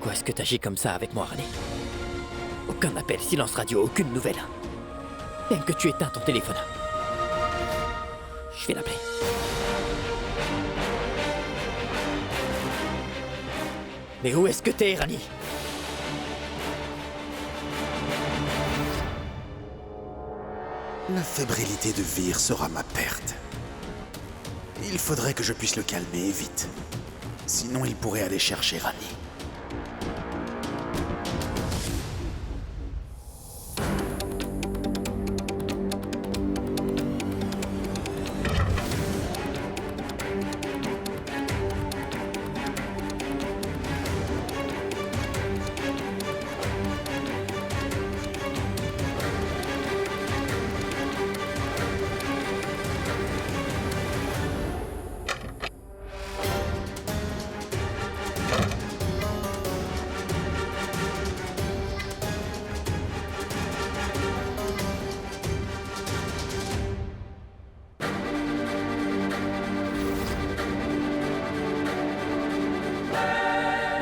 Pourquoi est-ce que t'agis comme ça avec moi, Rani? Aucun appel, silence radio, aucune nouvelle. Même que tu éteins ton téléphone. Je vais l'appeler. Mais où est-ce que t'es, Rani? La fébrilité de Vir sera ma perte. Il faudrait que je puisse le calmer vite. Sinon, il pourrait aller chercher Rani.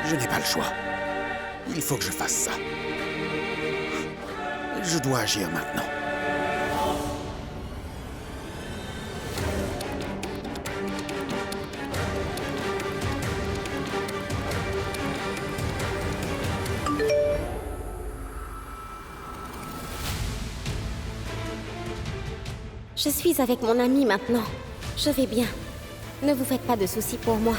Je n'ai pas le choix. Il faut que je fasse ça. Je dois agir maintenant. Je suis avec mon ami maintenant. Je vais bien. Ne vous faites pas de soucis pour moi.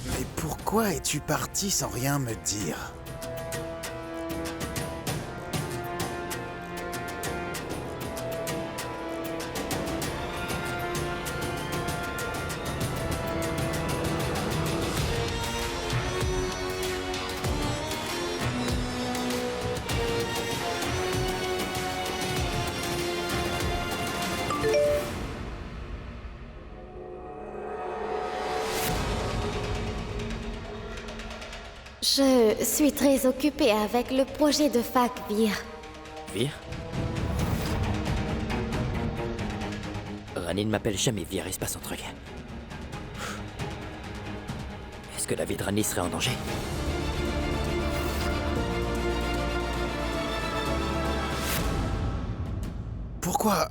Mais pourquoi es-tu parti sans rien me dire? Je suis très occupée avec le projet de fac, Vir. Vir? Rani ne m'appelle jamais Vir, il se passe un truc. Est-ce que la vie de Rani serait en danger? Pourquoi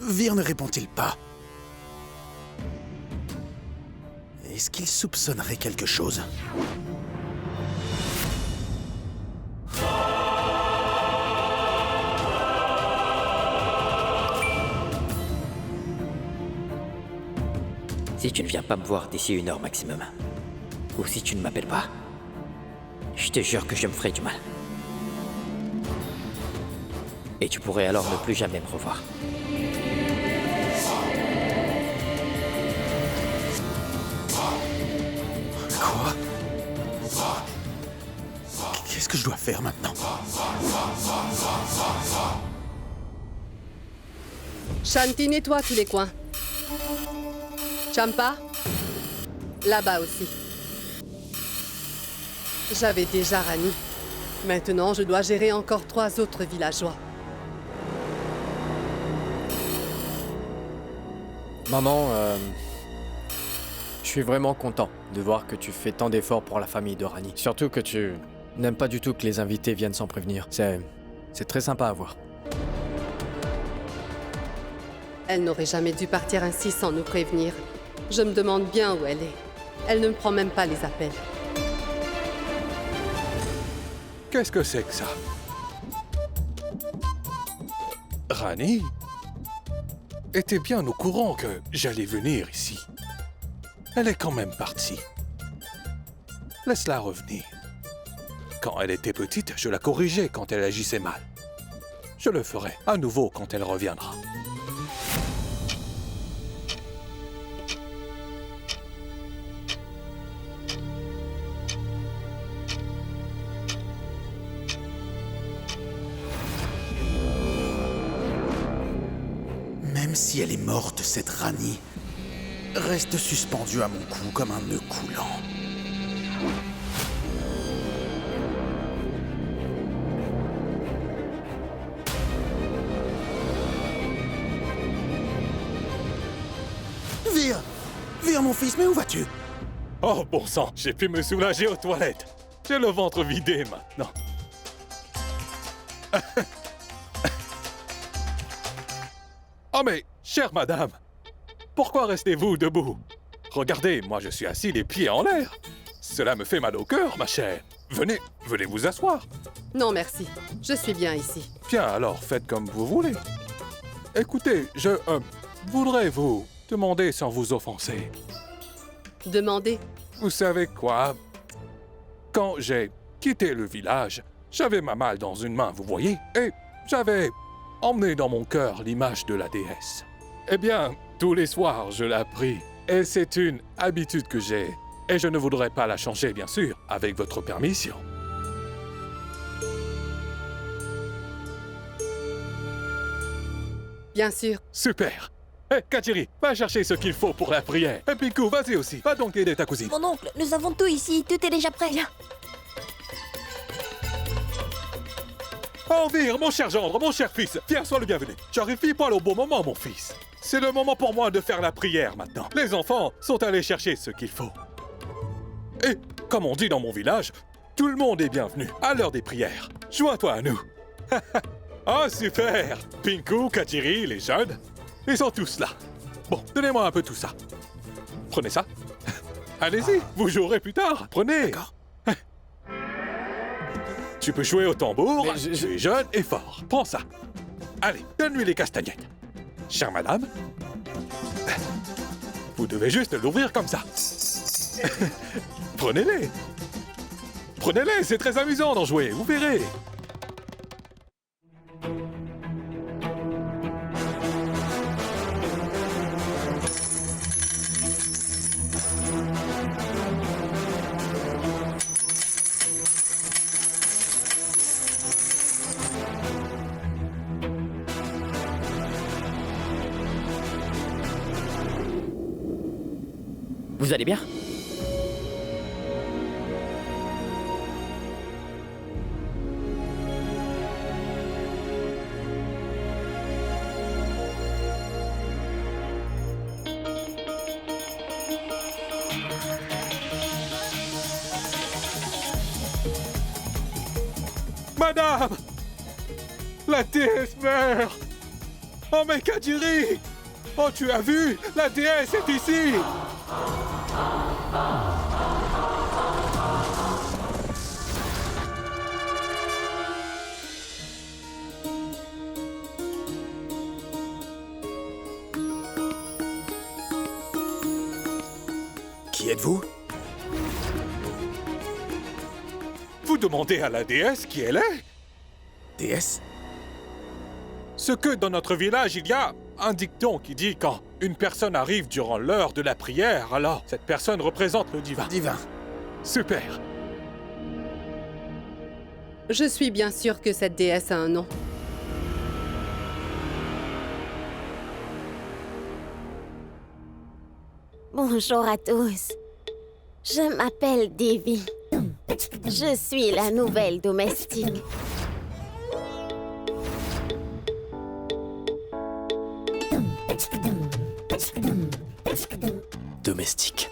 Vir ne répond-il pas? Est-ce qu'il soupçonnerait quelque chose? Si tu ne viens pas me voir d'ici 1 heure maximum, ou si tu ne m'appelles pas, je te jure que je me ferai du mal. Et tu pourrais alors ne plus jamais me revoir. Quoi? Qu'est-ce que je dois faire maintenant? Shanti nettoie tous les coins. Champa, là-bas aussi. J'avais déjà Rani. Maintenant, je dois gérer encore 3 autres villageois. Maman, je suis vraiment content de voir que tu fais tant d'efforts pour la famille de Rani. Surtout que tu n'aimes pas du tout que les invités viennent sans prévenir. C'est très sympa à voir. Elle n'aurait jamais dû partir ainsi sans nous prévenir. Je me demande bien où elle est. Elle ne me prend même pas les appels. Qu'est-ce que c'est que ça? Rani était bien au courant que j'allais venir ici. Elle est quand même partie. Laisse-la revenir. Quand elle était petite, je la corrigeais quand elle agissait mal. Je le ferai à nouveau quand elle reviendra. Même si elle est morte, cette Rani reste suspendue à mon cou comme un nœud coulant. dire, mon fils, mais où vas-tu? Oh, bon sang, j'ai pu me soulager aux toilettes. J'ai le ventre vidé maintenant. Oh mais, chère madame, pourquoi restez-vous debout? Regardez, moi je suis assis les pieds en l'air. Cela me fait mal au cœur, ma chère. Venez vous asseoir. Non, merci. Je suis bien ici. Bien, alors faites comme vous voulez. Écoutez, je voudrais vous demander sans vous offenser. Demandez. Vous savez quoi? Quand j'ai quitté le village, j'avais ma malle dans une main, vous voyez? Et j'avais emmené dans mon cœur l'image de la déesse. Eh bien, tous les soirs, je la prie. Et c'est une habitude que j'ai. Et je ne voudrais pas la changer, bien sûr, avec votre permission. Bien sûr. Super! Hé, Katiri, va chercher ce qu'il faut pour la prière. Et Piku, vas-y aussi. Va donc aider ta cousine. Mon oncle, nous avons tout ici, tout est déjà prêt. Envire, mon cher gendre, mon cher fils, viens, sois le bienvenu. J'arrive pile poil au bon moment, mon fils. C'est le moment pour moi de faire la prière maintenant. Les enfants sont allés chercher ce qu'il faut. Et, comme on dit dans mon village, tout le monde est bienvenu à l'heure des prières. Joins-toi à nous. Ah, super! Pinku, Katiri, les jeunes, ils sont tous là. Bon, donnez-moi un peu tout ça. Prenez ça. Allez-y, vous jouerez plus tard. Prenez. D'accord. Tu peux jouer au tambour, Mais tu es jeune et fort. Prends ça. Allez, donne-lui les castagnettes. Chère madame, vous devez juste l'ouvrir comme ça. Prenez-les. Prenez-les, c'est très amusant d'en jouer, vous verrez. Vous allez bien? Madame! La déesse meurt! Oh mais Katiri! Oh tu as vu? La déesse est ici! Qui êtes-vous? Vous demandez à la déesse qui elle est? Déesse? Ce que dans notre village, il y a un dicton qui dit quand une personne arrive durant l'heure de la prière, alors cette personne représente le divin. Divin. Super. Je suis bien sûre que cette déesse a un nom. Bonjour à tous. Je m'appelle Devi. Je suis la nouvelle domestique. Domestique.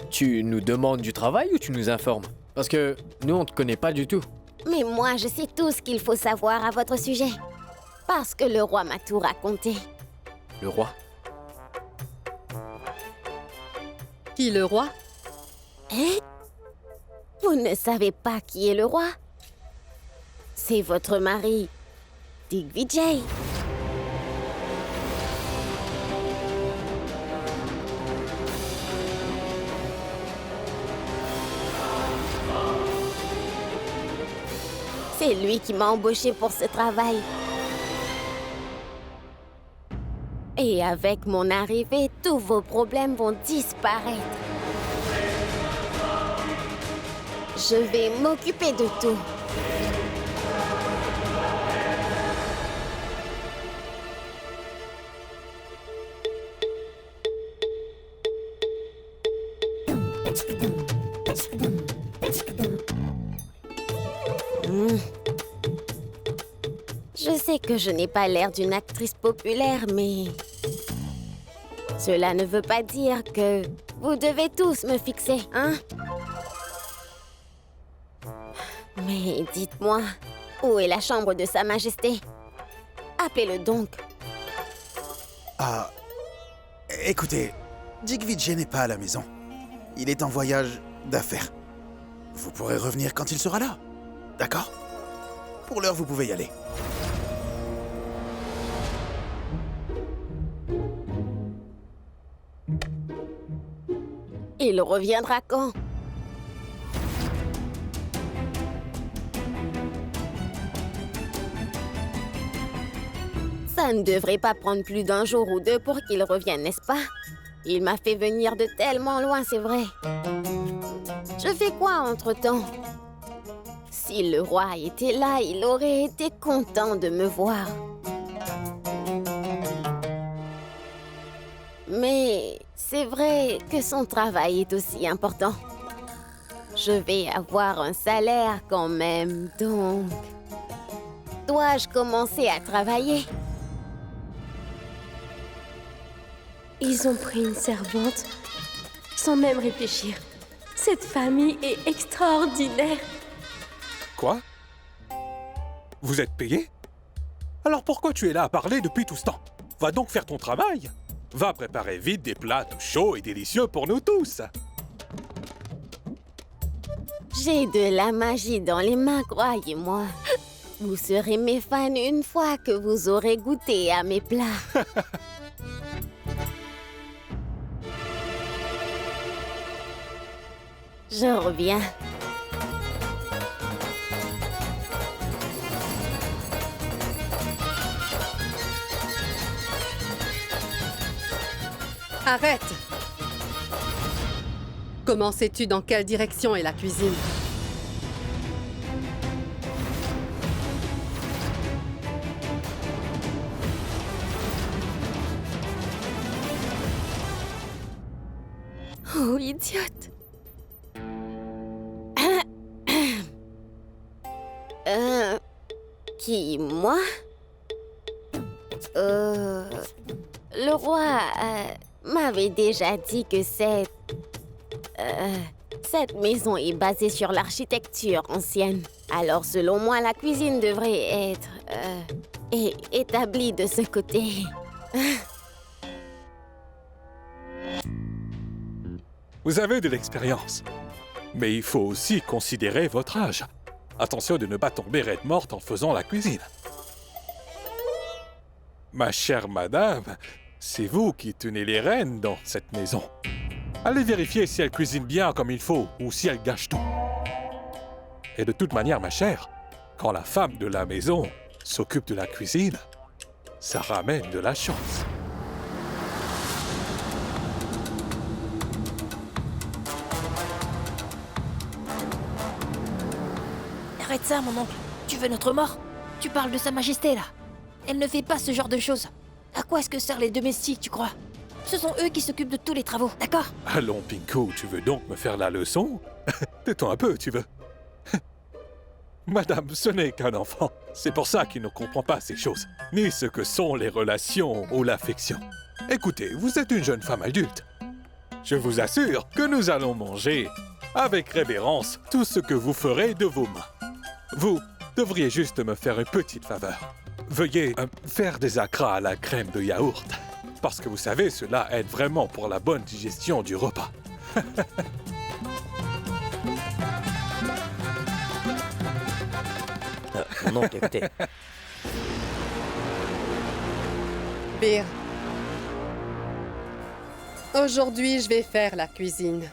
Tu nous demandes du travail ou tu nous informes? Parce que nous, on te connaît pas du tout. Mais moi, je sais tout ce qu'il faut savoir à votre sujet. Parce que le roi m'a tout raconté. Le roi? Qui, le roi? Hein? Vous ne savez pas qui est le roi? C'est votre mari, Digvijay. C'est lui qui m'a embauché pour ce travail. Et avec mon arrivée, tous vos problèmes vont disparaître. Je vais m'occuper de tout. Je sais que je n'ai pas l'air d'une actrice populaire, mais Cela ne veut pas dire que vous devez tous me fixer, hein? Mais dites-moi, où est la chambre de Sa Majesté? Appelez-le donc. Ah... Écoutez, Digvijay n'est pas à la maison. Il est en voyage d'affaires. Vous pourrez revenir quand il sera là. D'accord? Pour l'heure, vous pouvez y aller. Il reviendra quand? Ça ne devrait pas prendre plus d'un jour ou deux pour qu'il revienne, n'est-ce pas? Il m'a fait venir de tellement loin, c'est vrai. Je fais quoi entre-temps? Si le roi était là, il aurait été content de me voir. Mais c'est vrai que son travail est aussi important. Je vais avoir un salaire quand même, donc... Dois-je commencer à travailler? Ils ont pris une servante sans même réfléchir. Cette famille est extraordinaire. Quoi? Vous êtes payé? Alors pourquoi tu es là à parler depuis tout ce temps? Va donc faire ton travail. Va préparer vite des plats tout chauds et délicieux pour nous tous. J'ai de la magie dans les mains, croyez-moi. Vous serez mes fans une fois que vous aurez goûté à mes plats. Je reviens. Arrête! Comment sais-tu dans quelle direction est la cuisine? Oh, idiote! Qui, moi? Le roi m'avait déjà dit que cette maison est basée sur l'architecture ancienne. Alors, selon moi, la cuisine devrait être établie de ce côté. Vous avez de l'expérience. Mais il faut aussi considérer votre âge. Attention de ne pas tomber raide morte en faisant la cuisine. Ma chère madame, c'est vous qui tenez les rênes dans cette maison. Allez vérifier si elle cuisine bien comme il faut ou si elle gâche tout. Et de toute manière, ma chère, quand la femme de la maison s'occupe de la cuisine, ça ramène de la chance. Arrête ça, mon oncle. Tu veux notre mort? Tu parles de Sa Majesté, là. Elle ne fait pas ce genre de choses. À quoi est-ce que servent les domestiques, tu crois? Ce sont eux qui s'occupent de tous les travaux, d'accord? Allons, Pinku, tu veux donc me faire la leçon? Tais-toi un peu, tu veux? Madame, ce n'est qu'un enfant. C'est pour ça qu'il ne comprend pas ces choses, ni ce que sont les relations ou l'affection. Écoutez, vous êtes une jeune femme adulte. Je vous assure que nous allons manger avec révérence tout ce que vous ferez de vos mains. Vous devriez juste me faire une petite faveur. Veuillez faire des acras à la crème de yaourt. Parce que vous savez, cela aide vraiment pour la bonne digestion du repas. Mon oncle, écoutez. Bir. Aujourd'hui, je vais faire la cuisine.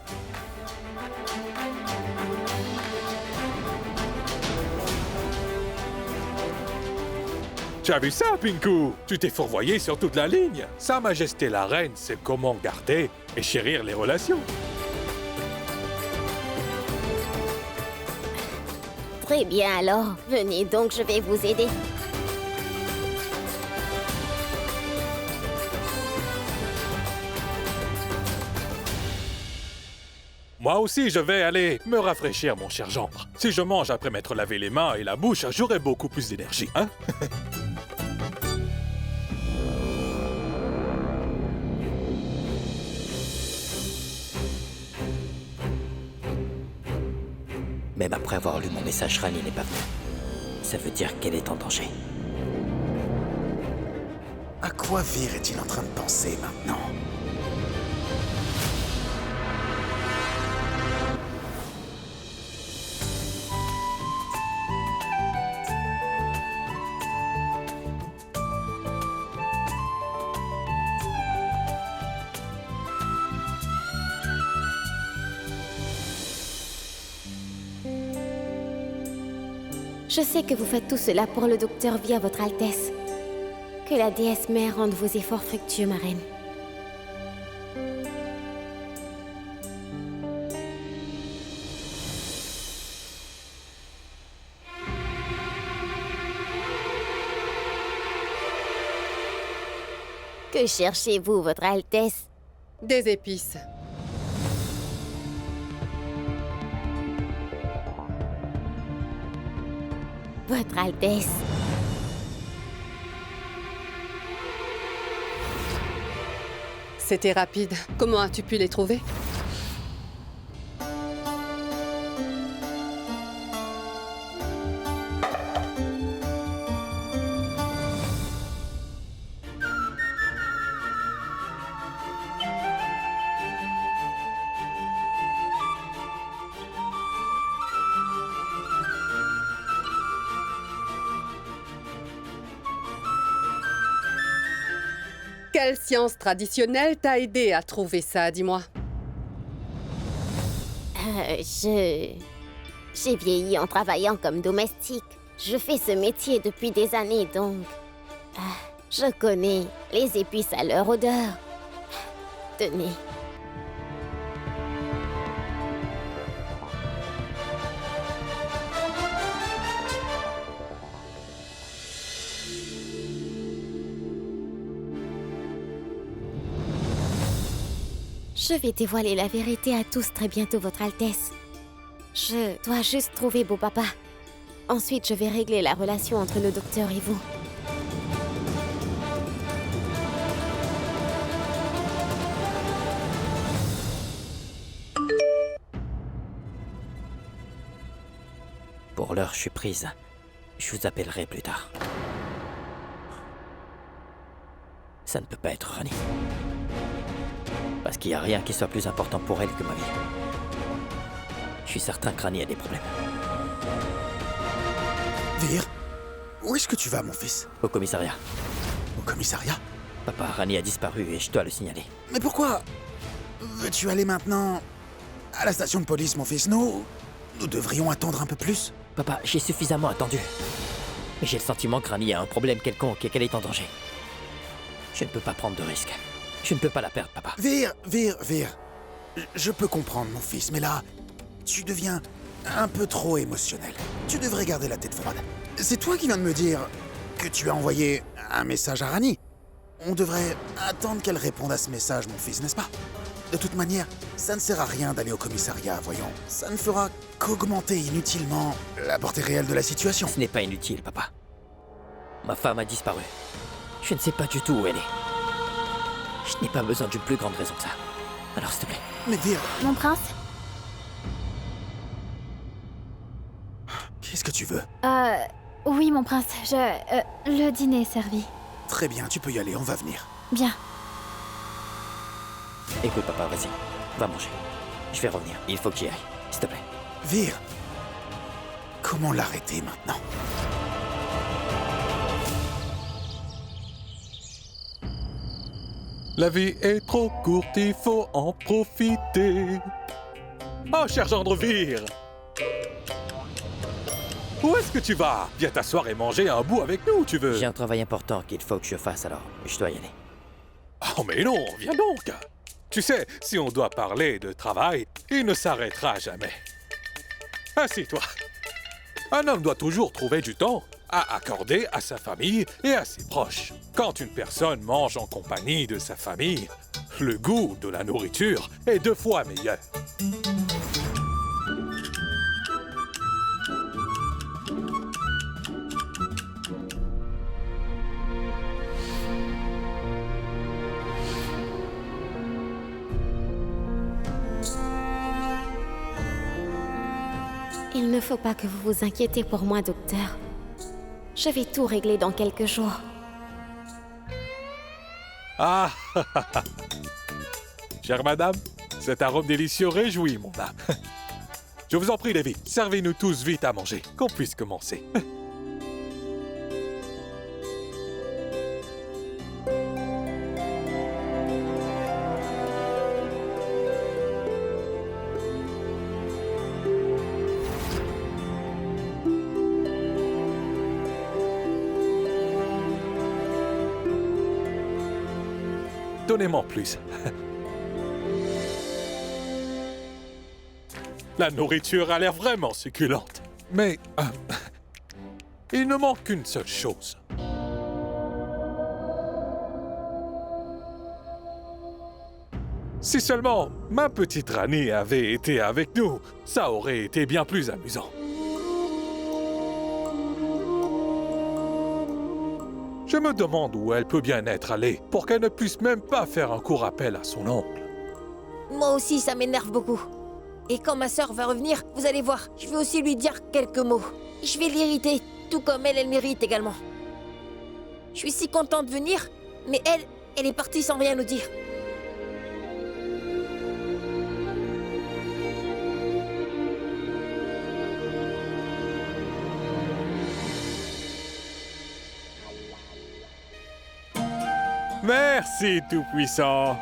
Tu as vu ça, Pinku? Tu t'es fourvoyé sur toute la ligne. Sa Majesté la Reine sait comment garder et chérir les relations. Très bien alors. Venez donc, je vais vous aider. Moi aussi, je vais aller me rafraîchir, mon cher gendre. Si je mange après m'être lavé les mains et la bouche, j'aurai beaucoup plus d'énergie, hein? Même après avoir lu mon message, Rani n'est pas venue. Ça veut dire qu'elle est en danger. À quoi Vir est-il en train de penser maintenant? Je sais que vous faites tout cela pour le docteur Vir, votre Altesse. Que la déesse mère rende vos efforts fructueux, ma reine. Que cherchez-vous, votre Altesse? Des épices. Votre Altesse. C'était rapide. Comment as-tu pu les trouver? Quelle science traditionnelle t'a aidé à trouver ça, dis-moi? J'ai vieilli en travaillant comme domestique. Je fais ce métier depuis des années, donc... je connais les épices à leur odeur. Tenez. Je vais dévoiler la vérité à tous très bientôt, votre Altesse. Je dois juste trouver beau papa. Ensuite, je vais régler la relation entre le docteur et vous. Pour l'heure, je suis prise. Je vous appellerai plus tard. Ça ne peut pas être Rani. Parce qu'il n'y a rien qui soit plus important pour elle que ma vie. Je suis certain que Rani a des problèmes. Vir, où est-ce que tu vas, mon fils? Au commissariat. Au commissariat? Papa, Rani a disparu et je dois le signaler. Mais pourquoi veux-tu aller maintenant à la station de police, mon fils? Nous devrions attendre un peu plus. Papa, j'ai suffisamment attendu. Mais j'ai le sentiment que Rani a un problème quelconque et qu'elle est en danger. Je ne peux pas prendre de risques. Je ne peux pas la perdre, papa. Vir. Je peux comprendre, mon fils, mais là, tu deviens un peu trop émotionnel. Tu devrais garder la tête froide. C'est toi qui viens de me dire que tu as envoyé un message à Rani. On devrait attendre qu'elle réponde à ce message, mon fils, n'est-ce pas? De toute manière, ça ne sert à rien d'aller au commissariat, voyons. Ça ne fera qu'augmenter inutilement la portée réelle de la situation. Ce n'est pas inutile, papa. Ma femme a disparu. Je ne sais pas du tout où elle est. Je n'ai pas besoin d'une plus grande raison que ça. Alors, s'il te plaît. Mais Vir, Mon prince? qu'est-ce que tu veux? Oui, mon prince, le dîner est servi. Très bien, tu peux y aller, on va venir. Bien. Écoute, papa, vas-y. Va manger. Je vais revenir. Il faut que j'y aille. S'il te plaît. Vir, comment l'arrêter maintenant? La vie est trop courte, il faut en profiter. Oh, cher gendre Vir! Où est-ce que tu vas? Viens t'asseoir et manger un bout avec nous, tu veux? J'ai un travail important qu'il faut que je fasse, alors je dois y aller. Oh, mais non, viens donc! Tu sais, si on doit parler de travail, il ne s'arrêtera jamais. Assieds-toi. Un homme doit toujours trouver du temps à accorder à sa famille et à ses proches. Quand une personne mange en compagnie de sa famille, le goût de la nourriture est 2 fois meilleur. Il Il ne faut pas que vous vous inquiétez pour moi, docteur. Je vais tout régler dans quelques jours. Ah Chère madame, cet arôme délicieux réjouit mon âme. Je vous en prie, Lévi, servez-nous tous vite à manger, qu'on puisse commencer. Donnez-moi plus. La nourriture a l'air vraiment succulente. Mais il ne manque qu'une seule chose. Si seulement ma petite Rani avait été avec nous, ça aurait été bien plus amusant. Je me demande où elle peut bien être allée pour qu'elle ne puisse même pas faire un court appel à son oncle. Moi aussi, ça m'énerve beaucoup. Et quand ma sœur va revenir, vous allez voir, je vais aussi lui dire quelques mots. Je vais l'irriter, tout comme elle mérite également. Je suis si contente de venir, mais elle est partie sans rien nous dire. Merci, Tout-Puissant.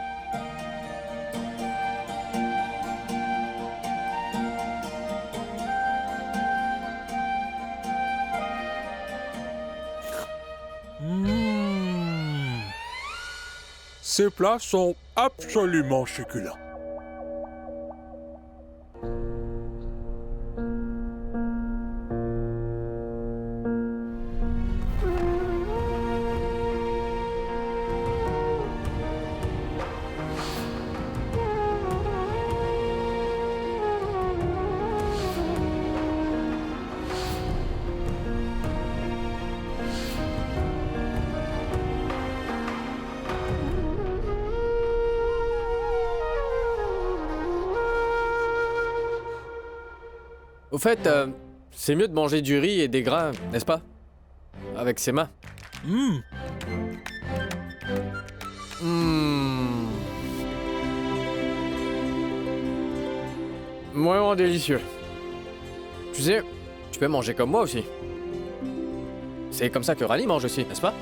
Ces plats sont absolument succulents. Au fait, c'est mieux de manger du riz et des grains, n'est-ce pas? Avec ses mains. Vraiment délicieux. Tu sais, tu peux manger comme moi aussi. C'est comme ça que Rani mange aussi, n'est-ce pas?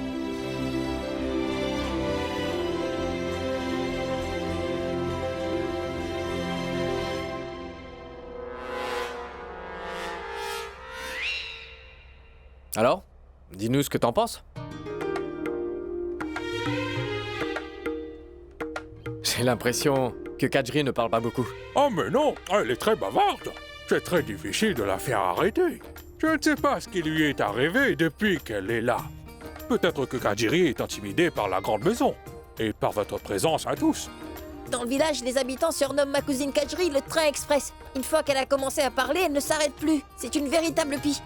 Alors, dis-nous ce que t'en penses. J'ai l'impression que Kadri ne parle pas beaucoup. Oh mais non, elle est très bavarde. C'est très difficile de la faire arrêter. Je ne sais pas ce qui lui est arrivé depuis qu'elle est là. Peut-être que Kadri est intimidée par la grande maison et par votre présence à tous. Dans le village, les habitants surnomment ma cousine Kadri le train express. Une fois qu'elle a commencé à parler, elle ne s'arrête plus. C'est une véritable pie.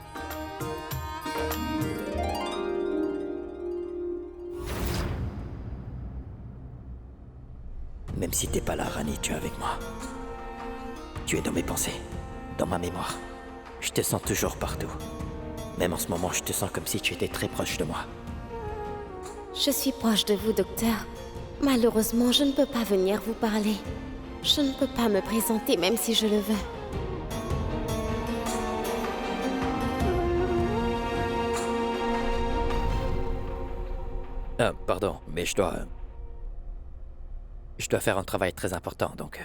Même si t'es pas là, Rani, tu es avec moi. Tu es dans mes pensées, dans ma mémoire. Je te sens toujours partout. Même en ce moment, je te sens comme si tu étais très proche de moi. Je suis proche de vous, docteur. Malheureusement, je ne peux pas venir vous parler. Je ne peux pas me présenter même si je le veux. Pardon, mais je dois faire un travail très important, donc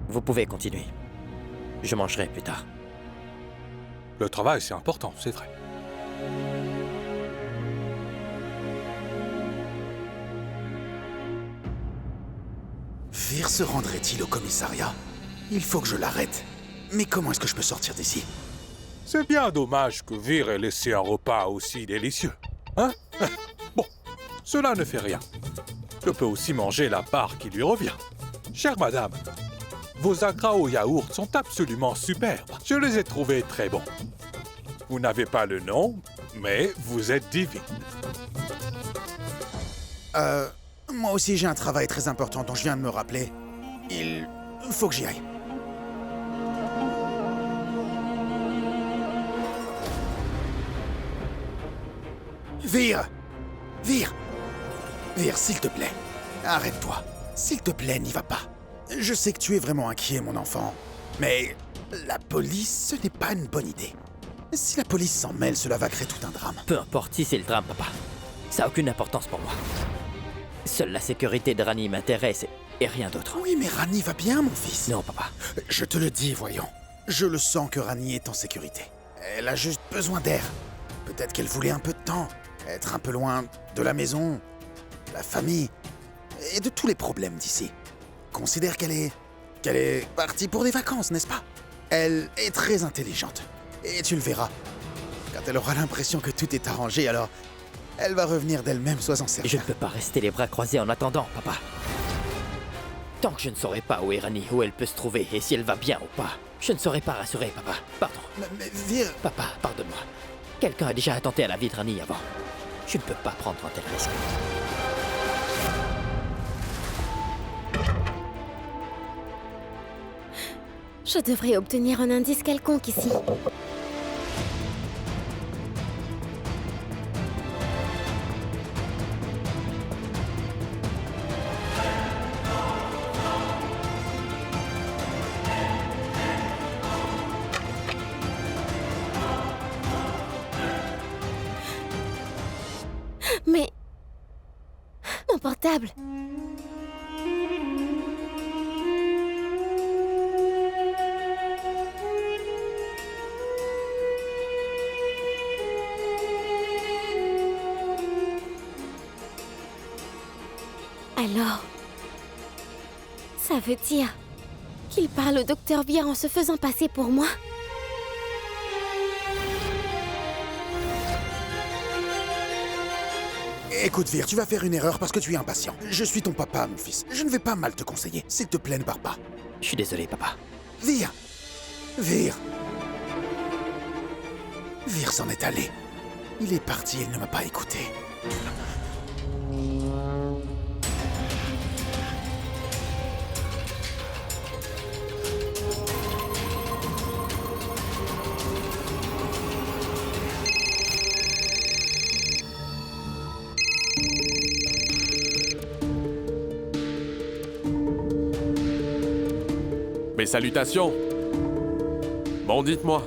vous pouvez continuer. Je mangerai plus tard. Le travail, c'est important, c'est vrai. Vir se rendrait-il au commissariat? Il faut que je l'arrête. Mais comment est-ce que je peux sortir d'ici? C'est bien dommage que Vir ait laissé un repas aussi délicieux. Hein? Bon, cela ne fait rien. Je peux aussi manger la part qui lui revient. Chère madame, vos agras au yaourt sont absolument superbes. Je les ai trouvés très bons. Vous n'avez pas le nom, mais vous êtes divine. Moi aussi j'ai un travail très important dont je viens de me rappeler. Il faut que j'y aille. Vire! Vire! Vire, s'il te plaît. Arrête-toi. S'il te plaît, n'y va pas. Je sais que tu es vraiment inquiet, mon enfant. Mais la police, ce n'est pas une bonne idée. Si la police s'en mêle, cela va créer tout un drame. Peu importe si c'est le drame, papa. Ça n'a aucune importance pour moi. Seule la sécurité de Rani m'intéresse et rien d'autre. Oui, mais Rani va bien, mon fils. Non, papa. Je te le dis, voyons. Je le sens que Rani est en sécurité. Elle a juste besoin d'air. Peut-être qu'elle voulait un peu de temps. Être un peu loin de la maison, la famille et de tous les problèmes d'ici. Considère qu'elle est partie pour des vacances, n'est-ce pas? Elle est très intelligente. Et tu le verras. Quand elle aura l'impression que tout est arrangé, alors elle va revenir d'elle-même, sois-en certain. Je ne peux pas rester les bras croisés en attendant, papa. Tant que je ne saurai pas où est Rani, où elle peut se trouver et si elle va bien ou pas, je ne serai pas rassuré, papa. Pardon. Mais Vire... Papa, pardonne-moi. Quelqu'un a déjà attenté à la vie de Rani avant. Je ne peux pas prendre un tel risque. Je devrais obtenir un indice quelconque ici. Mais... mon portable. Alors... ça veut dire qu'il parle au docteur Vire en se faisant passer pour moi? Écoute, Vire, tu vas faire une erreur parce que tu es impatient. Je suis ton papa, mon fils. Je ne vais pas mal te conseiller. S'il te plaît, ne pars pas. Je suis désolé, papa. Vire! Vire! Vire s'en est allé. Il est parti, il ne m'a pas écouté. Mes salutations. Bon, dites-moi,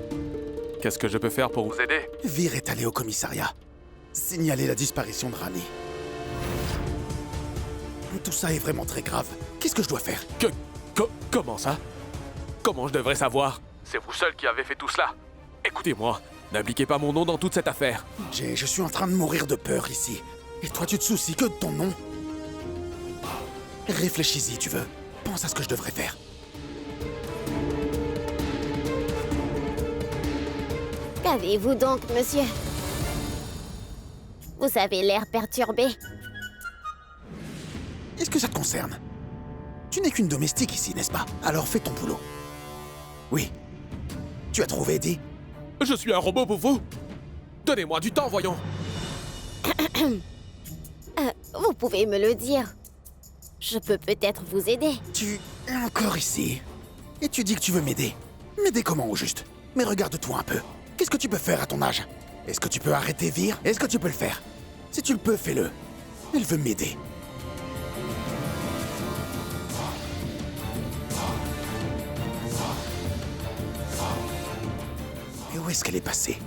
qu'est-ce que je peux faire pour vous aider? Vire est allé au commissariat. Signaler la disparition de Rani. Tout ça est vraiment très grave. Qu'est-ce que je dois faire? Comment ça? Comment je devrais savoir? C'est vous seul qui avez fait tout cela. Écoutez-moi, n'impliquez pas mon nom dans toute cette affaire. Jay, je suis en train de mourir de peur ici. Et toi, tu te soucies que de ton nom? Réfléchis-y, tu veux. Pense à ce que je devrais faire. Qu'avez-vous donc, monsieur? Vous avez l'air perturbé. Est-ce que ça te concerne? Tu n'es qu'une domestique ici, n'est-ce pas? Alors fais ton boulot. Oui. Tu as trouvé Eddie? Je suis un robot pour vous. Donnez-moi du temps, voyons. Vous pouvez me le dire. Je peux peut-être vous aider. Tu es encore ici. Et tu dis que tu veux m'aider. M'aider comment, au juste? Mais regarde-toi un peu. Qu'est-ce que tu peux faire à ton âge? Est-ce que tu peux arrêter Vire? Est-ce que tu peux le faire? Si tu le peux, fais-le. Elle veut m'aider. Mais où est-ce qu'elle est passée?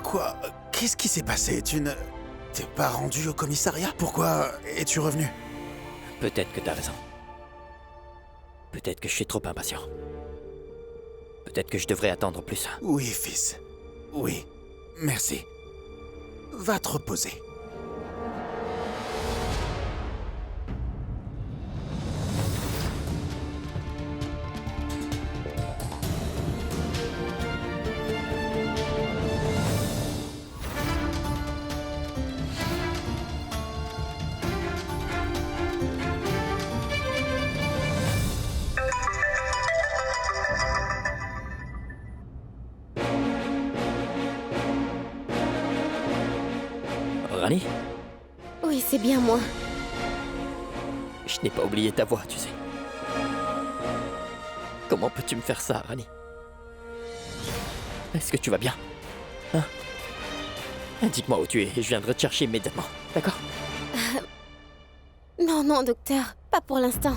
Quoi? Qu'est-ce qui s'est passé? Tu ne... t'es pas rendu au commissariat? Pourquoi es-tu revenu? Peut-être que t'as raison. Peut-être que je suis trop impatient. Peut-être que je devrais attendre plus. Oui, fils. Oui. Merci. Va te reposer. Rani? Oui, c'est bien moi. Je n'ai pas oublié ta voix, tu sais. Comment peux-tu me faire ça, Rani? Est-ce que tu vas bien? Hein? Indique-moi où tu es et je viendrai te chercher immédiatement, d'accord? Non, non, docteur, pas pour l'instant.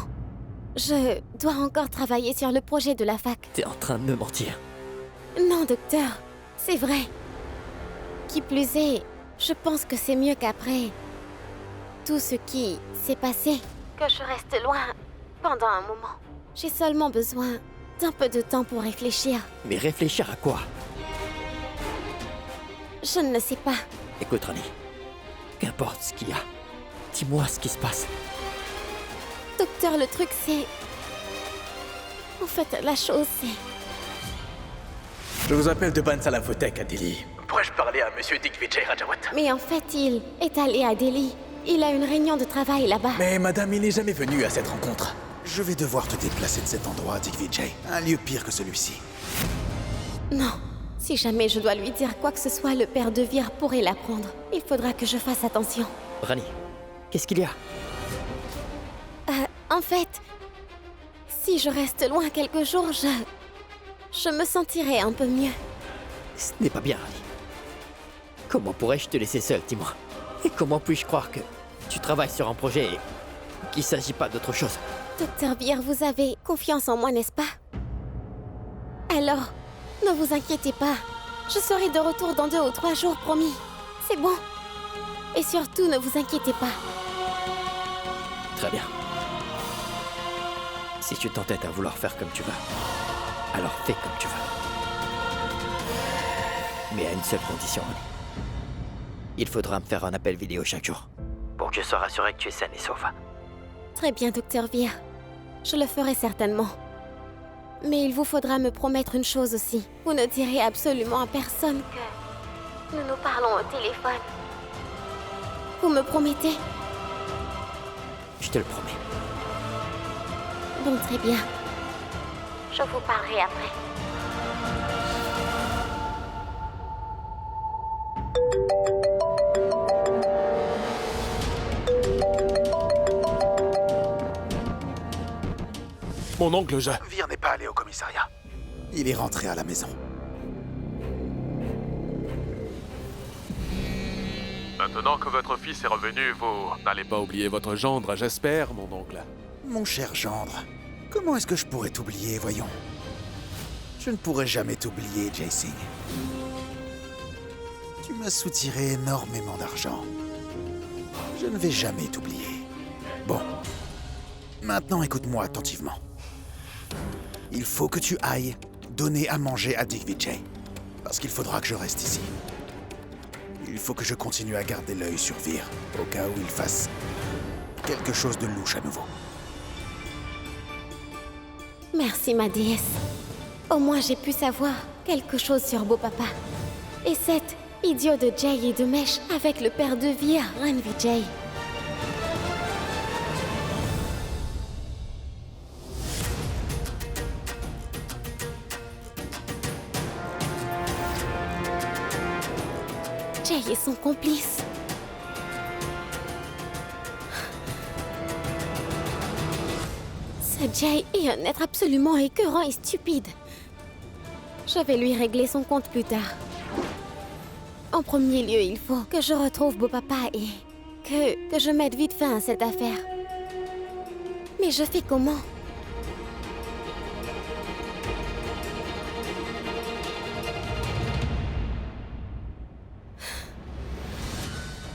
Je dois encore travailler sur le projet de la fac. T'es en train de me mentir. Non, docteur, c'est vrai. Qui plus est, je pense que c'est mieux qu'après tout ce qui s'est passé, que je reste loin pendant un moment. J'ai seulement besoin d'un peu de temps pour réfléchir. Mais réfléchir à quoi? Je ne le sais pas. Écoute, Rani, qu'importe ce qu'il y a, dis-moi ce qui se passe. Docteur, le truc c'est... En fait, la chose c'est... Je vous appelle de Bansalavotek à Delhi. Pourrais-je parler à monsieur Digvijay Rajawat? Mais en fait, il est allé à Delhi. Il a une réunion de travail là-bas. Mais madame, il n'est jamais venu à cette rencontre. Je vais devoir te déplacer de cet endroit, Digvijay. Un lieu pire que celui-ci. Non. Si jamais je dois lui dire quoi que ce soit, le père de Vir pourrait l'apprendre. Il faudra que je fasse attention. Rani, qu'est-ce qu'il y a? En fait, si je reste loin quelques jours, je me sentirai un peu mieux. Ce n'est pas bien, Rani. Comment pourrais-je te laisser seul, dis-moi? Et comment puis-je croire que tu travailles sur un projet et qu'il ne s'agit pas d'autre chose? Docteur Vir, vous avez confiance en moi, n'est-ce pas? Alors, ne vous inquiétez pas. Je serai de retour dans 2 ou 3 jours, promis. C'est bon. Et surtout, ne vous inquiétez pas. Très bien. Si tu t'entêtes à vouloir faire comme tu veux, alors fais comme tu veux. Mais à une seule condition, Rani. Il faudra me faire un appel vidéo chaque jour, pour que je sois rassuré que tu es saine et sauve. Très bien, Docteur Vir. Je le ferai certainement. Mais il vous faudra me promettre une chose aussi. Vous ne direz absolument à personne que nous nous parlons au téléphone. Vous me promettez? Je te le promets. Bon, très bien. Je vous parlerai après. Mon oncle, Vir n'est pas allé au commissariat. Il est rentré à la maison. Maintenant que votre fils est revenu, vous n'allez pas oublier votre gendre, j'espère, mon oncle. Mon cher gendre, comment est-ce que je pourrais t'oublier, voyons? Je ne pourrai jamais t'oublier, Jae-Sing. Tu m'as soutiré énormément d'argent. Je ne vais jamais t'oublier. Bon. Maintenant, écoute-moi attentivement. Il faut que tu ailles donner à manger à Digvijay. Parce qu'il faudra que je reste ici. Il faut que je continue à garder l'œil sur Vir, au cas où il fasse quelque chose de louche à nouveau. Merci, ma déesse. Au moins, j'ai pu savoir quelque chose sur Beau Papa. Et cet idiot de Jay et de Mesh avec le père de Vir, Ranvijay. Jay est son complice. Ce Jay est un être absolument écœurant et stupide. Je vais lui régler son compte plus tard. En premier lieu, il faut que je retrouve Beau Papa et que je mette vite fin à cette affaire. Mais je fais comment?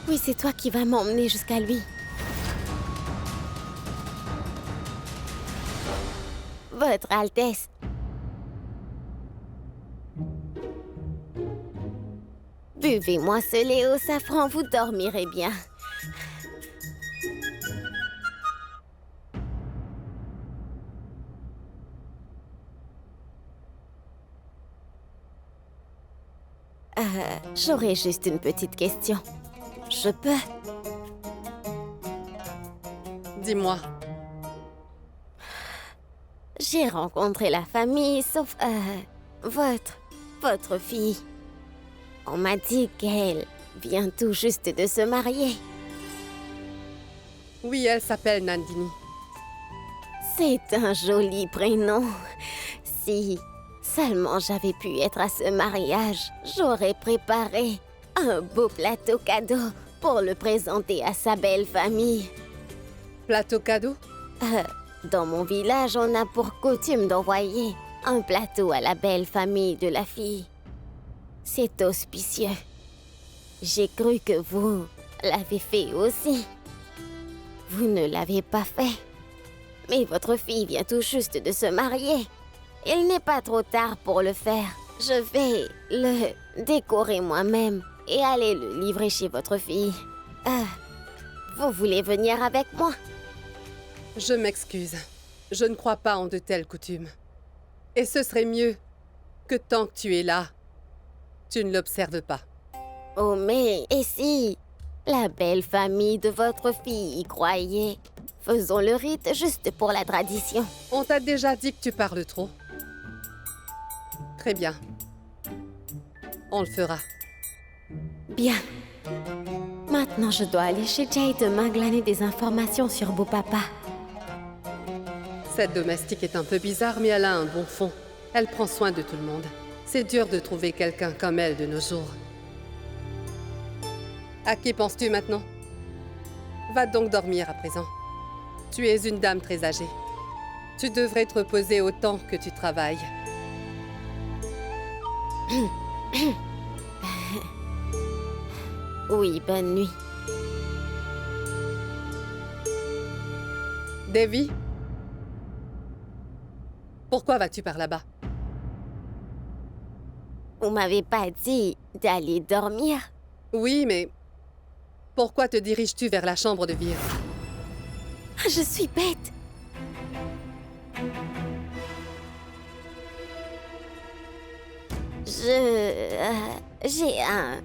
Oui, c'est toi qui vas m'emmener jusqu'à lui. Votre Altesse. Buvez-moi ce lait au safran, vous dormirez bien. J'aurais juste une petite question. Je peux? Dis-moi. J'ai rencontré la famille, sauf votre fille. On m'a dit qu'elle vient tout juste de se marier. Oui, elle s'appelle Nandini. C'est un joli prénom. Si seulement j'avais pu être à ce mariage, j'aurais préparé un beau plateau cadeau pour le présenter à sa belle famille. Plateau cadeau? Dans mon village, on a pour coutume d'envoyer un plateau à la belle famille de la fille. C'est auspicieux. J'ai cru que vous l'avez fait aussi. Vous ne l'avez pas fait. Mais votre fille vient tout juste de se marier. Il n'est pas trop tard pour le faire. Je vais le décorer moi-même et aller le livrer chez votre fille. Vous voulez venir avec moi? Je m'excuse. Je ne crois pas en de telles coutumes. Et ce serait mieux que tant que tu es là, tu ne l'observes pas. Oh mais, et si la belle famille de votre fille y croyait? Faisons le rite juste pour la tradition. On t'a déjà dit que tu parles trop. Très bien. On le fera. Bien. Maintenant, je dois aller chez Jade demain glaner des informations sur Beau Papa. Cette domestique est un peu bizarre, mais elle a un bon fond. Elle prend soin de tout le monde. C'est dur de trouver quelqu'un comme elle de nos jours. À qui penses-tu maintenant? Va donc dormir à présent. Tu es une dame très âgée. Tu devrais te reposer autant que tu travailles. Oui, bonne nuit. Devi? Pourquoi vas-tu par là-bas? Vous m'avez pas dit d'aller dormir? Oui, mais pourquoi te diriges-tu vers la chambre de Vir? Je suis bête. J'ai un...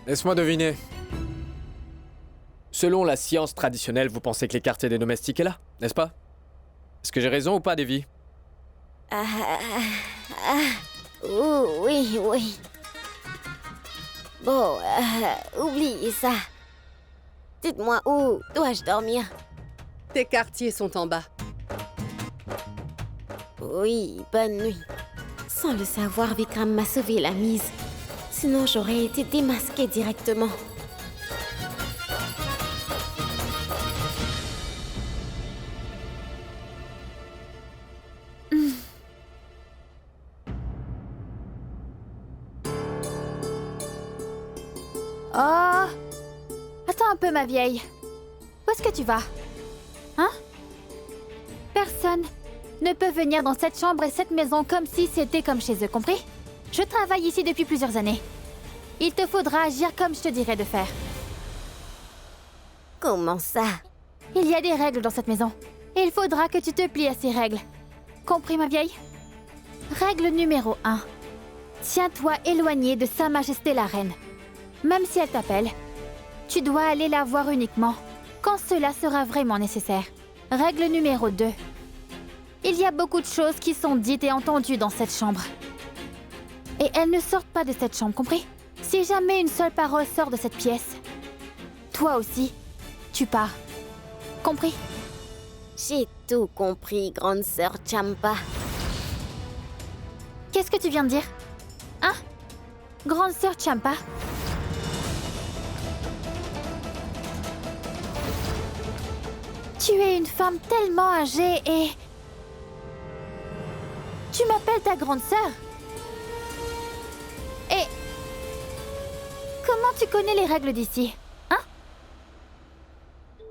Laisse-moi deviner. Selon la science traditionnelle, vous pensez que l'écarté des domestiques est là, n'est-ce pas? Est-ce que j'ai raison ou pas, Devi? Oui, oui. Bon, oubliez ça. Dites-moi où dois-je dormir? Tes quartiers sont en bas. Oui, bonne nuit. Sans le savoir, Vikram m'a sauvé la mise. Sinon, j'aurais été démasquée directement. Oh! Attends un peu, ma vieille. Où est-ce que tu vas? Hein? Personne ne peut venir dans cette chambre et cette maison comme si c'était comme chez eux, compris? Je travaille ici depuis plusieurs années. Il te faudra agir comme je te dirai de faire. Comment ça? Il y a des règles dans cette maison. Et il faudra que tu te plies à ces règles. Compris, ma vieille? Règle numéro 1. Tiens-toi éloigné de Sa Majesté la Reine. Même si elle t'appelle, tu dois aller la voir uniquement quand cela sera vraiment nécessaire. Règle numéro 2. Il y a beaucoup de choses qui sont dites et entendues dans cette chambre. Et elles ne sortent pas de cette chambre, compris? Si jamais une seule parole sort de cette pièce, toi aussi, tu pars. Compris? J'ai tout compris, grande sœur Champa. Qu'est-ce que tu viens de dire? Hein? Grande sœur Champa? Tu es une femme tellement âgée et... Tu m'appelles ta grande sœur? Et... Comment tu connais les règles d'ici? Hein?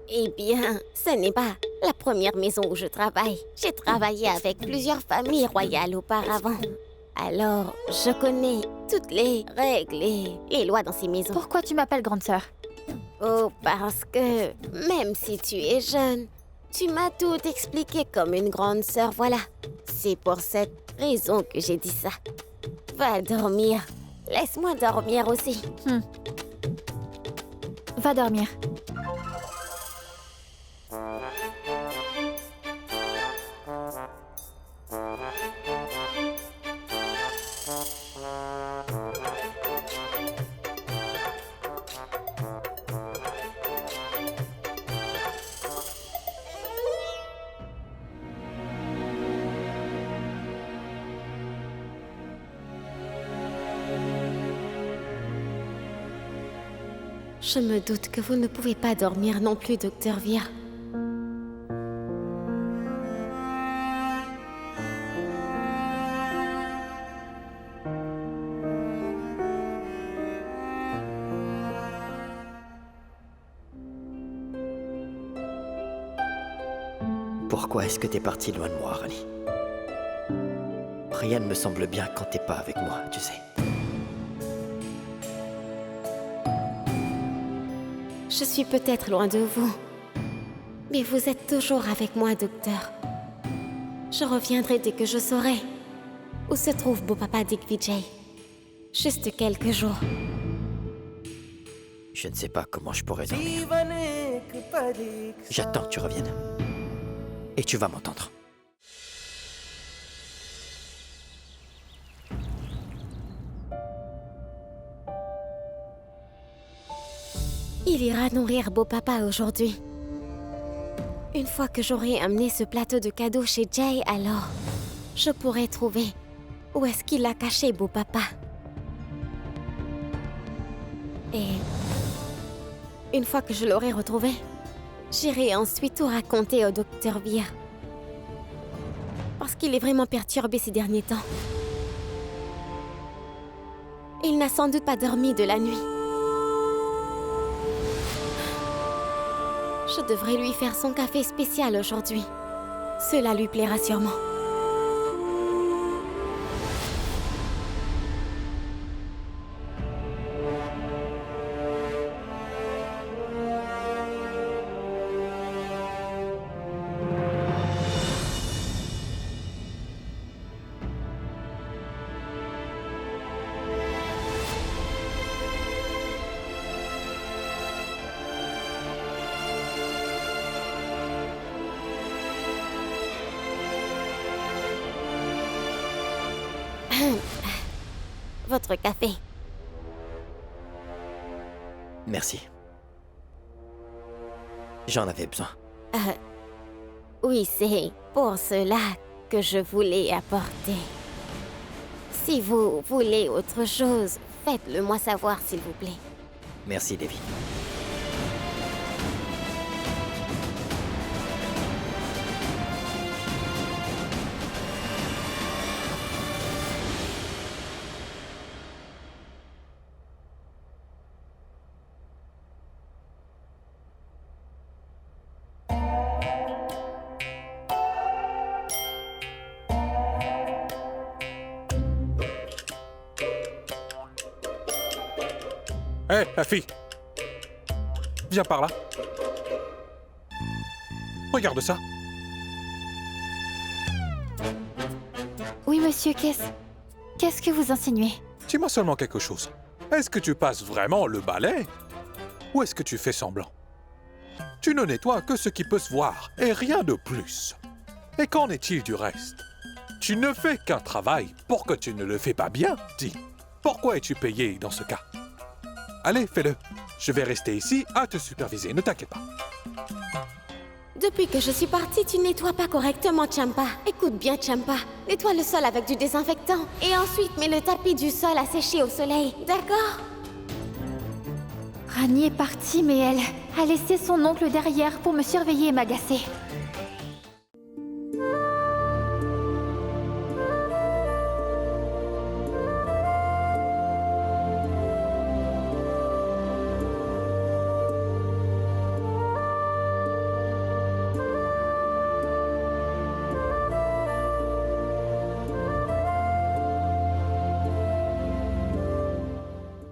Eh bien, ce n'est pas la première maison où je travaille. J'ai travaillé avec plusieurs familles royales auparavant. Alors, je connais toutes les règles et les lois dans ces maisons. Pourquoi tu m'appelles grande sœur? Oh, parce que même si tu es jeune, tu m'as tout expliqué comme une grande sœur, voilà. C'est pour cette raison que j'ai dit ça. Va dormir. Laisse-moi dormir aussi. Va dormir. Je me doute que vous ne pouvez pas dormir non plus, Docteur Vere. Pourquoi est-ce que t'es parti loin de moi, Rani? Rien ne me semble bien quand t'es pas avec moi, tu sais. Je suis peut-être loin de vous, mais vous êtes toujours avec moi, docteur. Je reviendrai dès que je saurai où se trouve beau papa Digvijay. Juste quelques jours. Je ne sais pas comment je pourrais dormir. J'attends que tu reviennes. Et tu vas m'entendre. Il ira nourrir beau papa aujourd'hui. Une fois que j'aurai amené ce plateau de cadeaux chez Jay, alors je pourrai trouver où est-ce qu'il a caché beau papa. Et une fois que je l'aurai retrouvé, j'irai ensuite tout raconter au docteur Vere. Parce qu'il est vraiment perturbé ces derniers temps. Il n'a sans doute pas dormi de la nuit. Je devrais lui faire son café spécial aujourd'hui. Cela lui plaira sûrement. Votre café. Merci. J'en avais besoin. Oui, c'est pour cela que je voulais apporter. Si vous voulez autre chose, faites-le moi savoir, s'il vous plaît. Merci, Devi. Hé, la fille! Viens par là. Regarde ça. Oui, monsieur, qu'est-ce que vous insinuez? Dis-moi seulement quelque chose. Est-ce que tu passes vraiment le balai? Ou est-ce que tu fais semblant? Tu ne nettoies que ce qui peut se voir, et rien de plus. Et qu'en est-il du reste? Tu ne fais qu'un travail pour que tu ne le fais pas bien, dis. Pourquoi es-tu payé dans ce cas? Allez, fais-le. Je vais rester ici à te superviser, ne t'inquiète pas. Depuis que je suis partie, tu nettoies pas correctement, Champa. Écoute bien, Champa. Nettoie le sol avec du désinfectant. Et ensuite, mets le tapis du sol à sécher au soleil. D'accord? Rani est partie, mais elle a laissé son oncle derrière pour me surveiller et m'agacer.